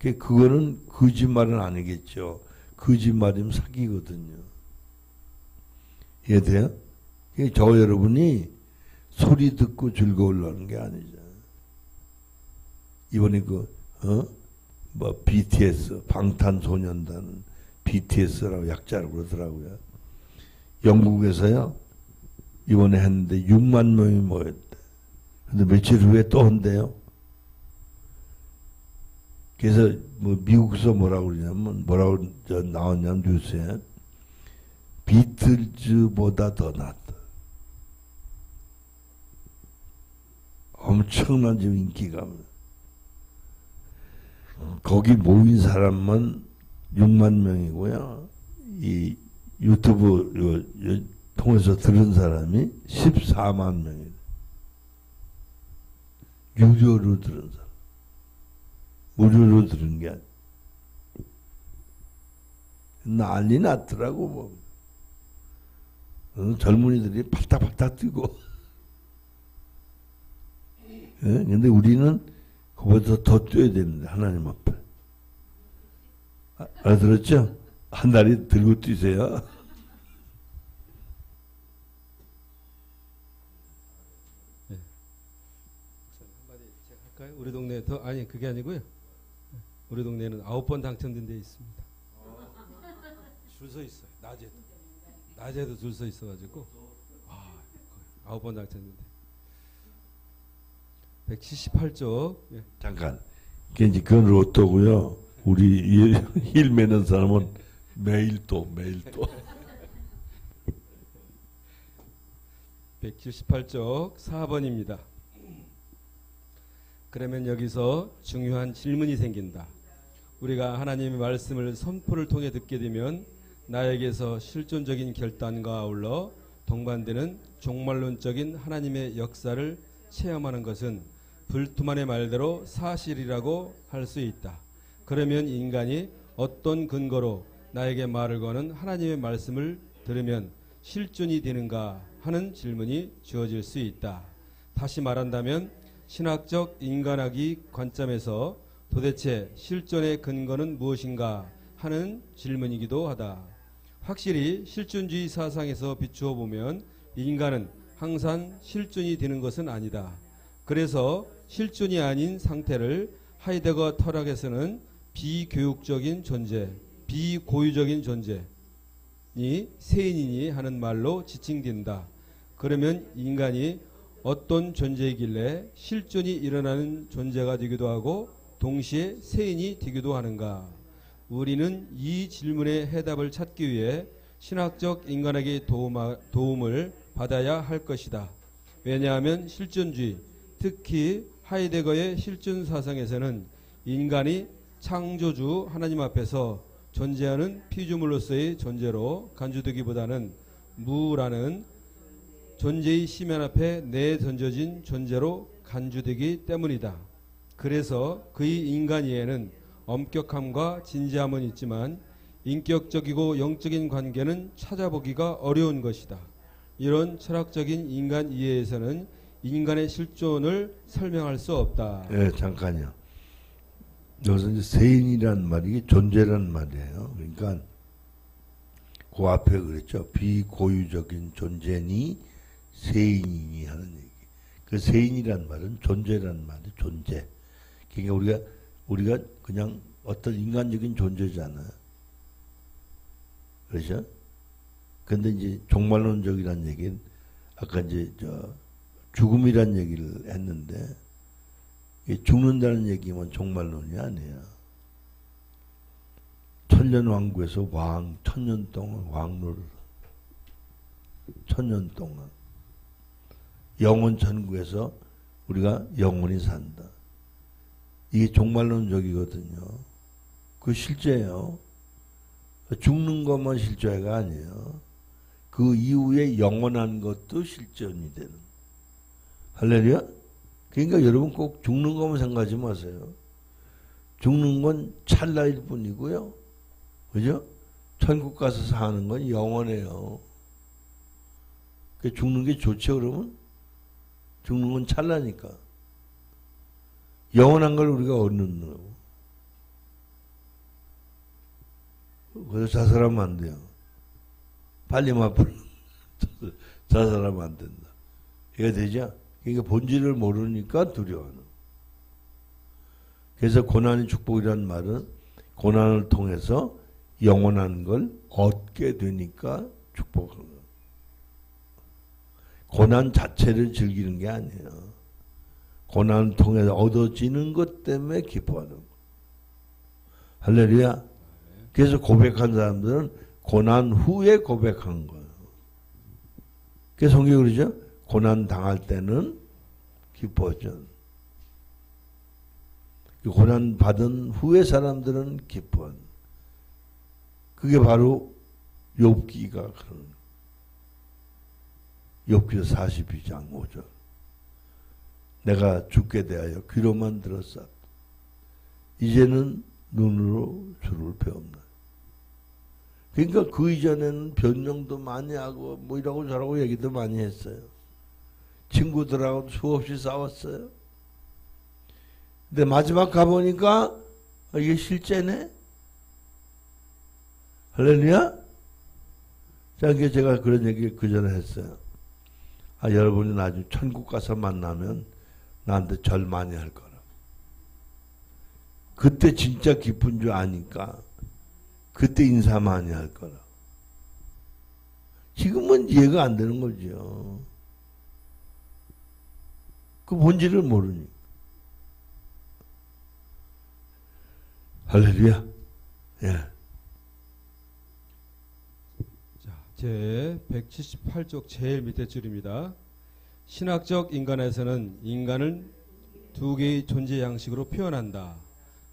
그거는 거짓말은 아니겠죠. 거짓말이면 사기거든요. 이해돼요? 저 여러분이 소리 듣고 즐거우려는 게 아니죠. 이번에 BTS, 방탄소년단, BTS라고 약자라고 그러더라고요. 영국에서요, 이번에 했는데 6만 명이 모였대. 근데 며칠 후에 또 한대요. 그래서 미국에서 뭐라고 그러냐면, 나왔냐면 뉴스에, 비틀즈보다 더 낫다. 엄청난 지금 인기가. 거기 모인 사람만 6만 명이고요. 이 유튜브 통해서 들은 사람이 14만 명이에요. 유료로 들은 사람. 무료로 들은 게 아니에요. 난리 났더라고. 젊은이들이 팔딱팔딱 뛰고. 근데 우리는 그보다 더 뛰어야 되는데, 하나님 앞에. 알아들었죠? 한 다리 들고 뛰세요. 네. 한마디 제가 할까요? 우리 동네에 아니, 그게 아니고요. 우리 동네에는 9번 당첨된 데 있습니다. 줄 서 있어요. 낮에도 줄 서 있어가지고 9번 당첨된데 178쪽. 예. 잠깐. 그건 로또고요. 우리 힐 매는 사람은 매일 또. 178쪽 4번입니다. 그러면 여기서 중요한 질문이 생긴다. 우리가 하나님의 말씀을 선포를 통해 듣게 되면 나에게서 실존적인 결단과 아울러 동반되는 종말론적인 하나님의 역사를 체험하는 것은 불투만의 말대로 사실이라고 할 수 있다. 그러면 인간이 어떤 근거로 나에게 말을 거는 하나님의 말씀을 들으면 실존이 되는가 하는 질문이 주어질 수 있다. 다시 말한다면 신학적 인간학의 관점에서 도대체 실존의 근거는 무엇인가 하는 질문이기도 하다. 확실히 실존주의 사상에서 비추어 보면 인간은 항상 실존이 되는 것은 아니다. 그래서 실존이 아닌 상태를 하이데거 철학에서는 비교육적인 존재, 비고유적인 존재니 세인이니 하는 말로 지칭된다. 그러면 인간이 어떤 존재이길래 실존이 일어나는 존재가 되기도 하고 동시에 세인이 되기도 하는가? 우리는 이 질문의 해답을 찾기 위해 신학적 인간에게 도움을 받아야 할 것이다. 왜냐하면 실존주의, 특히 하이데거의 실존 사상에서는 인간이 창조주 하나님 앞에서 존재하는 피조물로서의 존재로 간주되기보다는 무라는 존재의 심연 앞에 내던져진 존재로 간주되기 때문이다. 그래서 그의 인간 이해는 엄격함과 진지함은 있지만 인격적이고 영적인 관계는 찾아보기가 어려운 것이다. 이런 철학적인 인간 이해에서는 인간의 실존을 설명할 수 없다. 네, 잠깐요. 여기서 이제 세인이란 말이 존재란 말이에요. 그러니까 그 앞에 그랬죠. 비고유적인 존재니 세인이니 하는 얘기. 그 세인이란 말은 존재란 말이에요. 존재. 그러니까 우리가 그냥 어떤 인간적인 존재잖아요. 그렇죠? 근데 이제 종말론적이란 얘기는 아까 이제 죽음이란 얘기를 했는데 죽는다는 얘기면 종말론이 아니에요. 천년왕국에서 천년 동안 왕노를 1000년 동안 영원천국에서 우리가 영원히 산다. 이게 종말론적이거든요. 그 실제예요. 죽는 것만 실제가 아니에요. 그 이후에 영원한 것도 실존이 되는. 할렐루야? 그러니까 여러분 꼭 죽는 것만 생각하지 마세요. 죽는 건 찰나일 뿐이고요. 그죠? 천국 가서 사는 건 영원해요. 죽는 게 좋죠, 그러면? 죽는 건 찰나니까. 영원한 걸 우리가 얻는 거고. 그래서 자살하면 안 돼요. 빨리 맞불 자살하면 안 된다. 이게 되죠? 그러니까 본질을 모르니까 두려워하는. 그래서 고난이 축복이라는 말은 고난을 통해서 영원한 걸 얻게 되니까 축복하는 거예요. 고난 자체를 즐기는 게 아니에요. 고난을 통해서 얻어지는 것 때문에 기뻐하는 거예요. 할렐루야. 그래서 고백한 사람들은 고난 후에 고백한 거예요. 그래서 성경이 그러죠. 고난 당할 때는 기뻐하죠. 고난 받은 후에 사람들은 기뻐한. 그게 바로 욥기가 그런. 욥기서 42장 5절. 내가 죽게 대하여 귀로만 들었사. 이제는 눈으로 주를 배웠나. 그러니까 그 이전에는 변명도 많이 하고 뭐 이러고 저러고 얘기도 많이 했어요. 친구들하고 수없이 싸웠어요. 근데 마지막 가보니까 이게 실제네. 할렐루야. 자, 이게 제가 그런 얘기 그 전에 했어요. 여러분이 나중에 천국 가서 만나면 나한테 절 많이 할 거라. 그때 진짜 기쁜 줄 아니까 그때 인사 많이 할 거라. 지금은 이해가 안 되는 거죠. 그 본질을 모르니까. 할렐루야. 예. 자, 제 178쪽 제일 밑에 줄입니다. 신학적 인간에서는 인간을 두 개의 존재 양식으로 표현한다.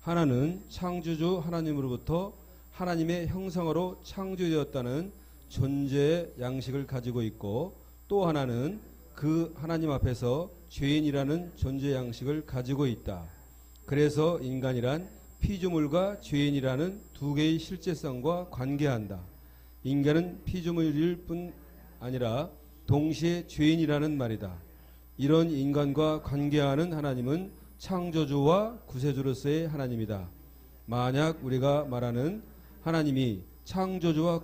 하나는 창조주 하나님으로부터 하나님의 형상으로 창조되었다는 존재의 양식을 가지고 있고, 또 하나는 그 하나님 앞에서 죄인이라는 존재 양식을 가지고 있다. 그래서 인간이란 피조물과 죄인이라는 두 개의 실제성과 관계한다. 인간은 피조물일 뿐 아니라 동시에 죄인이라는 말이다. 이런 인간과 관계하는 하나님은 창조주와 구세주로서의 하나님이다. 만약 우리가 말하는 하나님이 창조주와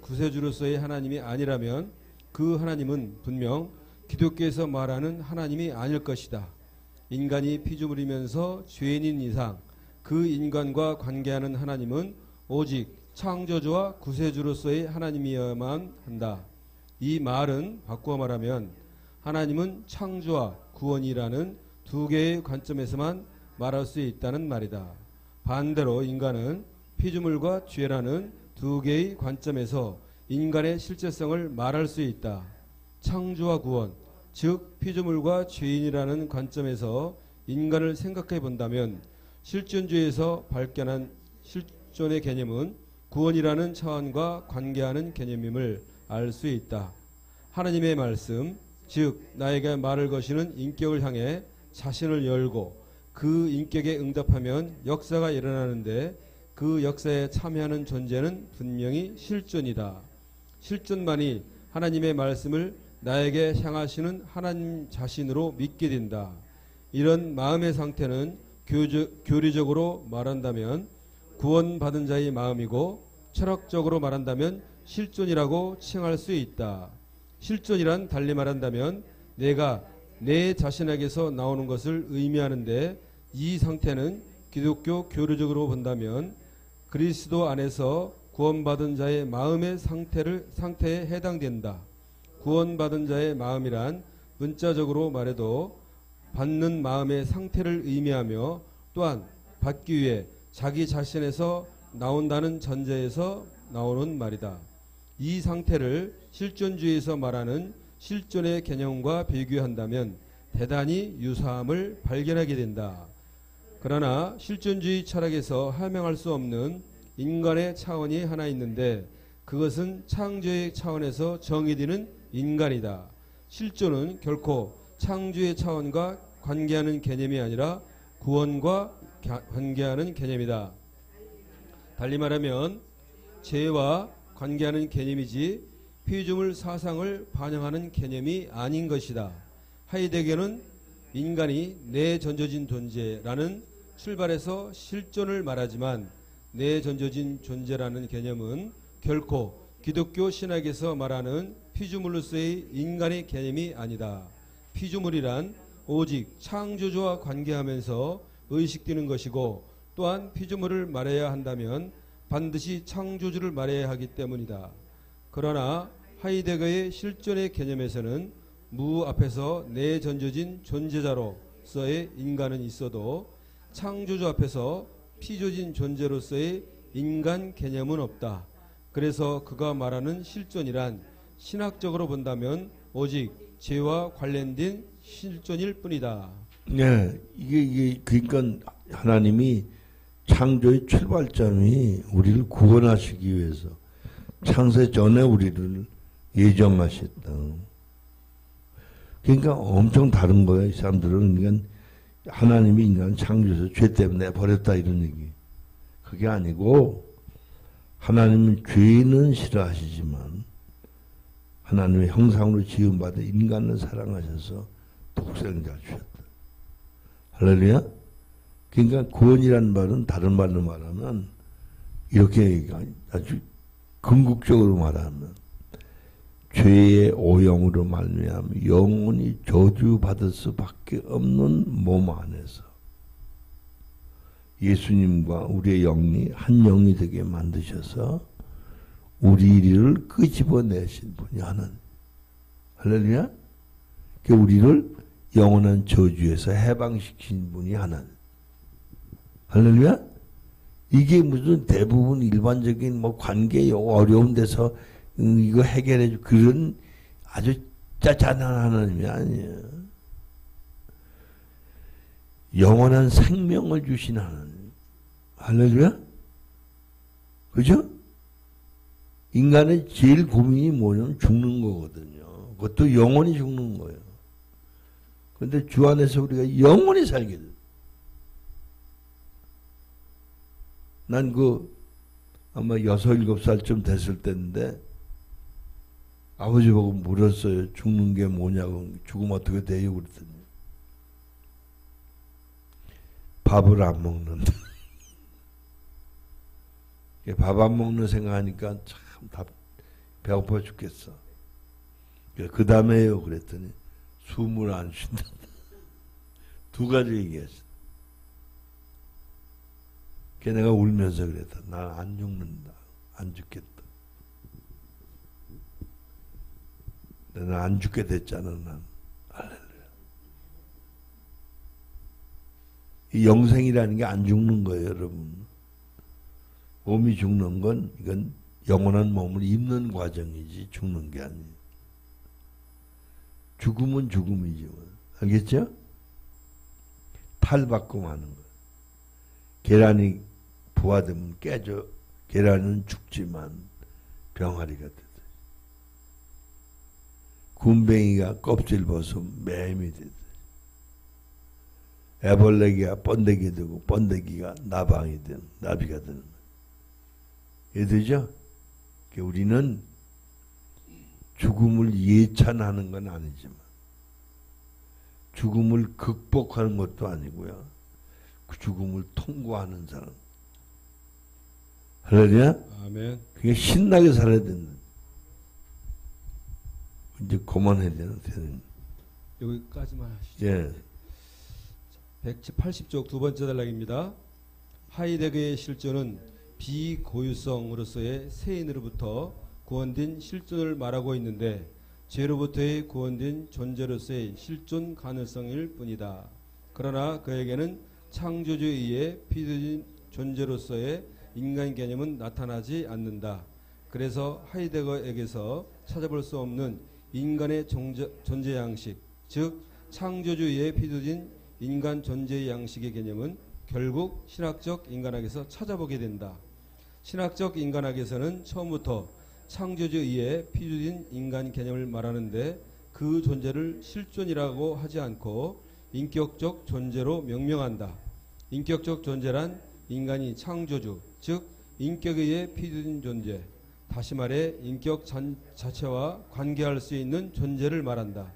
구세주로서의 하나님이 아니라면 그 하나님은 분명 기독교에서 말하는 하나님이 아닐 것이다. 인간이 피조물이면서 죄인인 이상 그 인간과 관계하는 하나님은 오직 창조주와 구세주로서의 하나님이어야만 한다. 이 말은 바꾸어 말하면 하나님은 창조와 구원이라는 두 개의 관점에서만 말할 수 있다는 말이다. 반대로 인간은 피조물과 죄라는 두 개의 관점에서 인간의 실제성을 말할 수 있다. 창조와 구원, 즉 피조물과 죄인이라는 관점에서 인간을 생각해 본다면 실존주의에서 발견한 실존의 개념은 구원이라는 차원과 관계하는 개념임을 알 수 있다. 하나님의 말씀, 즉 나에게 말을 거시는 인격을 향해 자신을 열고 그 인격에 응답하면 역사가 일어나는데 그 역사에 참여하는 존재는 분명히 실존이다. 실존만이 하나님의 말씀을 나에게 향하시는 하나님 자신으로 믿게 된다. 이런 마음의 상태는 교리적으로 말한다면 구원받은 자의 마음이고, 철학적으로 말한다면 실존이라고 칭할 수 있다. 실존이란 달리 말한다면 내가 내 자신에게서 나오는 것을 의미하는데, 이 상태는 기독교 교리적으로 본다면 그리스도 안에서 구원받은 자의 마음의 상태에 해당된다. 구원받은 자의 마음이란 문자적으로 말해도 받는 마음의 상태를 의미하며, 또한 받기 위해 자기 자신에서 나온다는 전제에서 나오는 말이다. 이 상태를 실존주의에서 말하는 실존의 개념과 비교한다면 대단히 유사함을 발견하게 된다. 그러나 실존주의 철학에서 할명할 수 없는 인간의 차원이 하나 있는데, 그것은 창조의 차원에서 정의되는 인간이다. 실존은 결코 창조의 차원과 관계하는 개념이 아니라 구원과 관계하는 개념이다. 달리 말하면 죄와 관계하는 개념이지 피조물 사상을 반영하는 개념이 아닌 것이다. 하이데거는 인간이 내 전조진 존재라는 출발에서 실존을 말하지만 내전져진 존재라는 개념은 결코 기독교 신학에서 말하는 피조물로서의 인간의 개념이 아니다. 피조물이란 오직 창조주와 관계하면서 의식되는 것이고, 또한 피조물을 말해야 한다면 반드시 창조주를 말해야 하기 때문이다. 그러나 하이데거의 실존의 개념에서는 무 앞에서 내전져진 존재자로서의 인간은 있어도 창조주 앞에서 피조진 존재로서의 인간 개념은 없다. 그래서 그가 말하는 실존이란 신학적으로 본다면 오직 죄와 관련된 실존일 뿐이다. 네, 이게 그러니까 하나님이 창조의 출발점이 우리를 구원하시기 위해서 창세 전에 우리를 예정하셨다. 그러니까 엄청 다른 거예요. 이 사람들은 그러니까 하나님이 인간 창조해서 죄 때문에 버렸다 이런 얘기. 그게 아니고 하나님은 죄는 싫어하시지만 하나님의 형상으로 지음받은 인간을 사랑하셔서 독생자를 주셨다. 할렐루야? 그러니까 구원이라는 말은 다른 말로 말하면 이렇게 아주 궁극적으로 말하면 죄의 오용으로 말미암아 영원히 저주받을 수밖에 없는 몸 안에서 예수님과 우리의 영이 한 영이 되게 만드셔서 우리를 끄집어내신 분이 하나님. 할렐루야? 우리를 영원한 저주에서 해방시킨 분이 하나님. 할렐루야? 이게 무슨 대부분 일반적인 뭐 관계 어려운 데서 이거 해결해 줄 그런 아주 짜잔한 하나님이 아니에요. 영원한 생명을 주신 하나님. 할렐루야? 그죠? 인간의 제일 고민이 뭐냐면 죽는 거거든요. 그것도 영원히 죽는 거예요. 그런데 주 안에서 우리가 영원히 살게 돼요. 난 아마 6, 7살쯤 됐을 때인데 아버지 보고 물었어요. 죽는 게 뭐냐고. 죽으면 어떻게 돼요? 그랬더니 밥을 안 먹는다. 밥 안 먹는 생각하니까 참 배고파 죽겠어. 그 다음에요. 그랬더니 숨을 안 쉰다. 두 가지 얘기했어. 걔네가 울면서 그랬다. 난 안 죽는다. 안 죽겠다. 나는 안 죽게 됐잖아. 난. 할렐루야. 이 영생이라는 게 안 죽는 거예요, 여러분. 몸이 죽는 건 이건 영원한 몸을 입는 과정이지 죽는 게 아니에요. 죽음은 죽음이죠. 알겠죠? 탈바꿈 하는 거예요. 계란이 부화되면 깨져. 계란은 죽지만 병아리가 되듯. 굼벵이가 껍질 벗으면 뱀이 되듯. 애벌레기가 번데기 되고 번데기가 나방이 되는, 나비가 되는 거예요. 이해되죠? 우리는 죽음을 예찬하는 건 아니지만 죽음을 극복하는 것도 아니고요. 그 죽음을 통과하는 사람. 할렐루야? 아멘. 그게 신나게 살아야 된다. 이제 그만해야 되는. 여기까지만 하시죠. 예. 180쪽 두 번째 단락입니다. 하이데거의 실존은 비고유성으로서의 세인으로부터 구원된 실존을 말하고 있는데 죄로부터의 구원된 존재로서의 실존 가능성일 뿐이다. 그러나 그에게는 창조주에 의해 피조진 존재로서의 인간 개념은 나타나지 않는다. 그래서 하이데거에게서 찾아볼 수 없는 인간의 존재 양식, 즉 창조주에 의해 피조진 인간 존재의 양식의 개념은 결국 신학적 인간학에서 찾아보게 된다. 신학적 인간학에서는 처음부터 창조주에 의해 피조진 인간 개념을 말하는데 그 존재를 실존이라고 하지 않고 인격적 존재로 명명한다. 인격적 존재란 인간이 창조주, 즉 인격에 의해 피조진 존재, 다시 말해 인격 자체와 관계할 수 있는 존재를 말한다.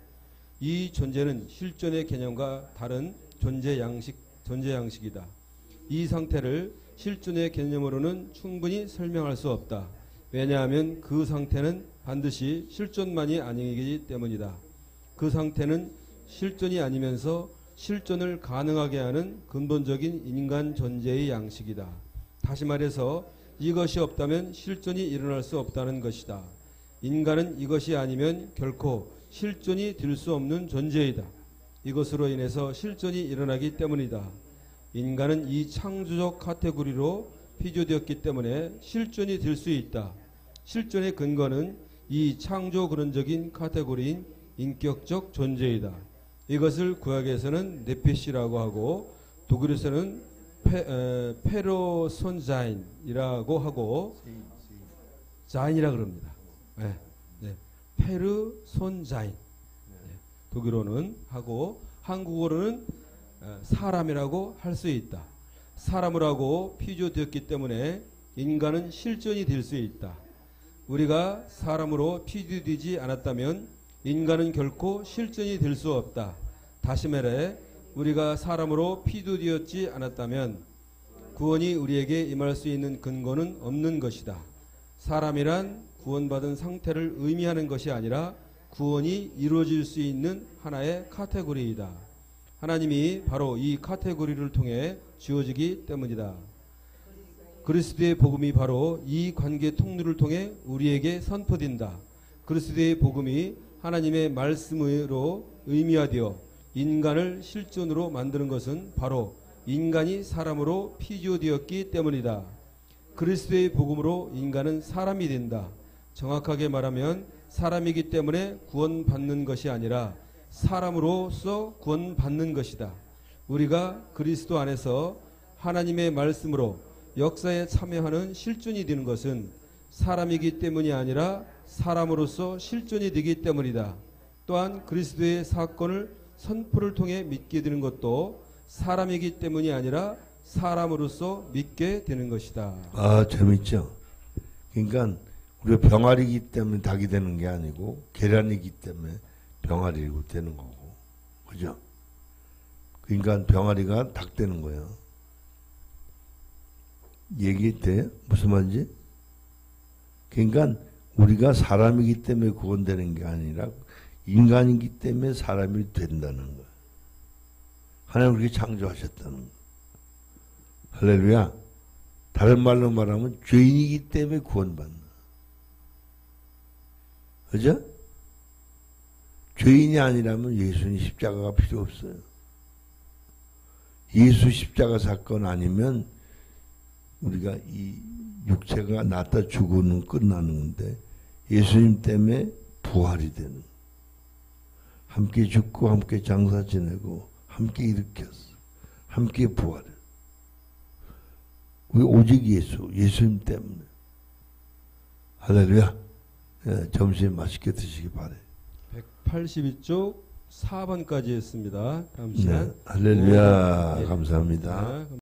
이 존재는 실존의 개념과 다른 존재 양식이다. 이 상태를 실존의 개념으로는 충분히 설명할 수 없다. 왜냐하면 그 상태는 반드시 실존만이 아니기 때문이다. 그 상태는 실존이 아니면서 실존을 가능하게 하는 근본적인 인간 존재의 양식이다. 다시 말해서 이것이 없다면 실존이 일어날 수 없다는 것이다. 인간은 이것이 아니면 결코 실존이 될 수 없는 존재이다. 이것으로 인해서 실존이 일어나기 때문이다. 인간은 이 창조적 카테고리로 피조되었기 때문에 실존이 될 수 있다. 실존의 근거는 이 창조 근원적인 카테고리인 인격적 존재이다. 이것을 구약에서는 네피시라고 하고 독일에서는 페르손자인이라고 하고 자인이라 그럽니다. 네. 네. 페르손자인. 네. 독일어는 하고 한국어로는 사람이라고 할 수 있다. 사람을 하고 피조되었기 때문에 인간은 실존이 될 수 있다. 우리가 사람으로 피조되지 않았다면 인간은 결코 실존이 될 수 없다. 다시 말해 우리가 사람으로 피조되었지 않았다면 구원이 우리에게 임할 수 있는 근거는 없는 것이다. 사람이란 구원받은 상태를 의미하는 것이 아니라 구원이 이루어질 수 있는 하나의 카테고리이다. 하나님이 바로 이 카테고리를 통해 지어지기 때문이다. 그리스도의 복음이 바로 이 관계 통로를 통해 우리에게 선포된다. 그리스도의 복음이 하나님의 말씀으로 의미화되어 인간을 실존으로 만드는 것은 바로 인간이 사람으로 피조되었기 때문이다. 그리스도의 복음으로 인간은 사람이 된다. 정확하게 말하면 사람이기 때문에 구원받는 것이 아니라 사람으로서 구원받는 것이다. 우리가 그리스도 안에서 하나님의 말씀으로 역사에 참여하는 실존이 되는 것은 사람이기 때문이 아니라 사람으로서 실존이 되기 때문이다. 또한 그리스도의 사건을 선포를 통해 믿게 되는 것도 사람이기 때문이 아니라 사람으로서 믿게 되는 것이다. 아, 재밌죠? 그러니까 우리가 병아리이기 때문에 닭이 되는 게 아니고 계란이기 때문에 병아리가 되는 거고. 그죠? 그러니까 병아리가 닭 되는 거예요. 얘기돼? 무슨 말인지? 그러니까 우리가 사람이기 때문에 구원되는 게 아니라 인간이기 때문에 사람이 된다는 거예요. 하나님 그렇게 창조하셨다는 거예요. 할렐루야. 다른 말로 말하면 죄인이기 때문에 구원받는 거예요. 그죠? 죄인이 아니라면 예수님 십자가가 필요 없어요. 예수 십자가 사건 아니면 우리가 이 육체가 낫다 죽으면 끝나는 건데 예수님 때문에 부활이 되는, 함께 죽고 함께 장사 지내고 함께 일으켰어. 함께 부활해. 왜 오직 예수님 때문에. 할렐루야. 예, 점심 맛있게 드시기 바래. 182쪽 4번까지 했습니다. 다음 시간. 네, 할렐루야. 네. 감사합니다. 네.